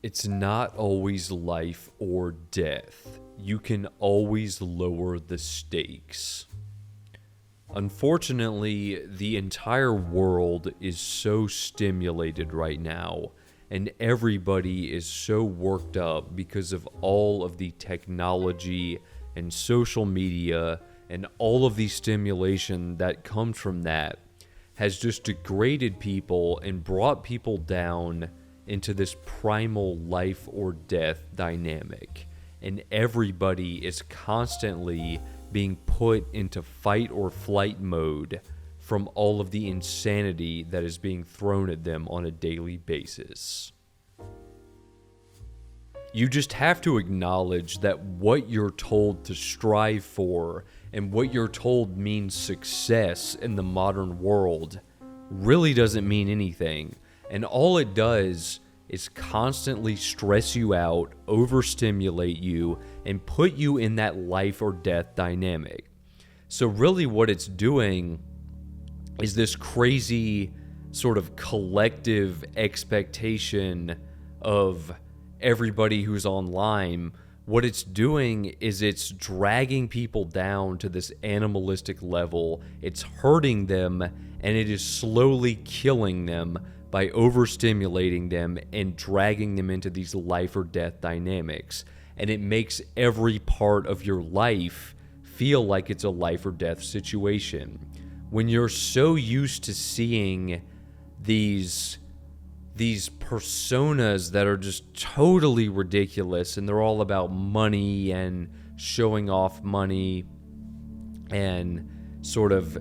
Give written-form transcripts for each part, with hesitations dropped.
It's not always life or death. You can always lower the stakes. Unfortunately, the entire world is so stimulated right now, and everybody is so worked up because of all of the technology and social media and all of the stimulation that comes from that has just degraded people and brought people down into this primal life or death dynamic. And everybody is constantly being put into fight or flight mode from all of the insanity that is being thrown at them on a daily basis. You just have to acknowledge that what you're told to strive for and what you're told means success in the modern world really doesn't mean anything. And all it does is constantly stress you out, overstimulate you, and put you in that life or death dynamic. So really what it's doing is this crazy sort of collective expectation of everybody who's online. What it's doing is it's dragging people down to this animalistic level. It's hurting them, and it is slowly killing them by overstimulating them and dragging them into these life or death dynamics. And it makes every part of your life feel like it's a life or death situation. When you're so used to seeing these personas that are just totally ridiculous, and they're all about money and showing off money and sort of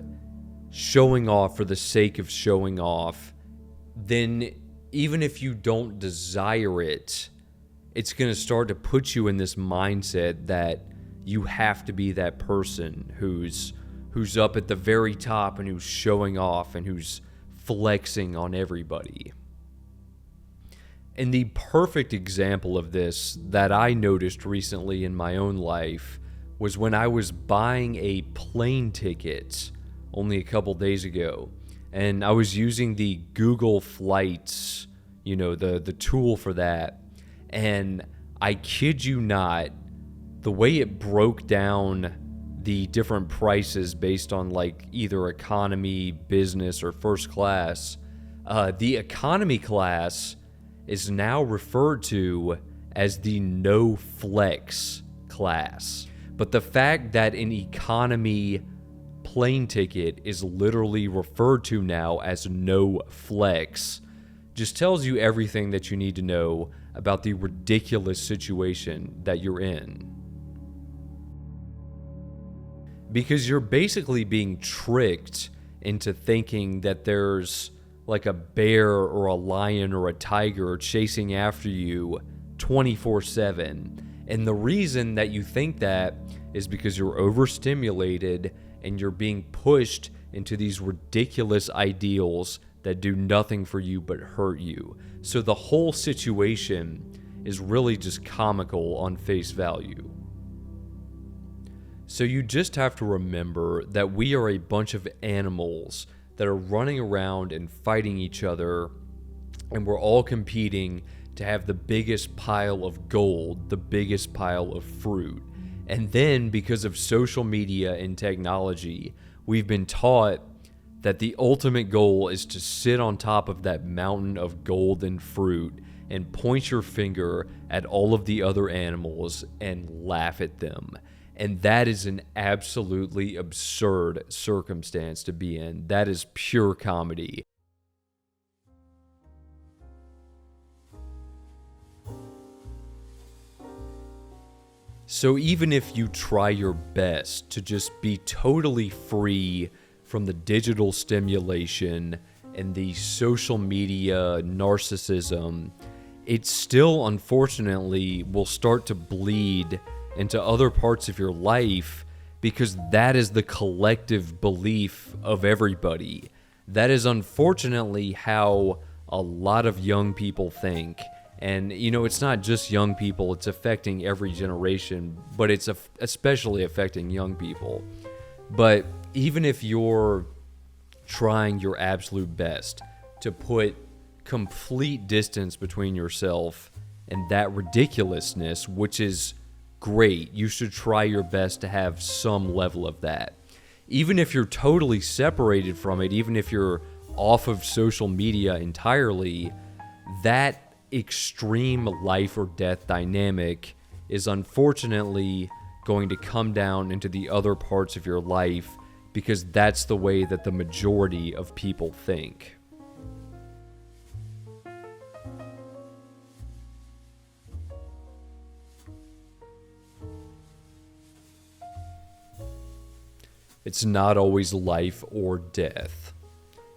showing off for the sake of showing off, then even if you don't desire it, it's going to start to put you in this mindset that you have to be that person who's up at the very top and who's showing off and who's flexing on everybody. And the perfect example of this that I noticed recently in my own life was when I was buying a plane ticket only a couple days ago. And I was using the Google Flights, the tool for that. And I kid you not, the way it broke down the different prices based on like either economy, business, or first class, the economy class is now referred to as the no flex class. But the fact that an economy plane ticket is literally referred to now as no flex just tells you everything that you need to know about the ridiculous situation that you're in. Because you're basically being tricked into thinking that there's like a bear or a lion or a tiger chasing after you 24/7. And the reason that you think that is because you're overstimulated and you're being pushed into these ridiculous ideals that do nothing for you but hurt you. So the whole situation is really just comical on face value. So you just have to remember that we are a bunch of animals that are running around and fighting each other, and we're all competing to have the biggest pile of gold, the biggest pile of fruit. And then, because of social media and technology, we've been taught that the ultimate goal is to sit on top of that mountain of gold and fruit and point your finger at all of the other animals and laugh at them. And that is an absolutely absurd circumstance to be in. That is pure comedy. So even if you try your best to just be totally free from the digital stimulation and the social media narcissism, it still unfortunately will start to bleed into other parts of your life, because that is the collective belief of everybody. That is unfortunately how a lot of young people think. And, it's not just young people, it's affecting every generation, but it's especially affecting young people. But even if you're trying your absolute best to put complete distance between yourself And that ridiculousness, which is great, you should try your best to have some level of that. Even if you're totally separated from it, even if you're off of social media entirely, that extreme life or death dynamic is unfortunately going to come down into the other parts of your life, because that's the way that the majority of people think. It's not always life or death.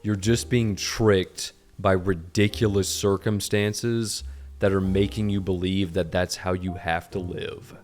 You're just being tricked by ridiculous circumstances that are making you believe that that's how you have to live.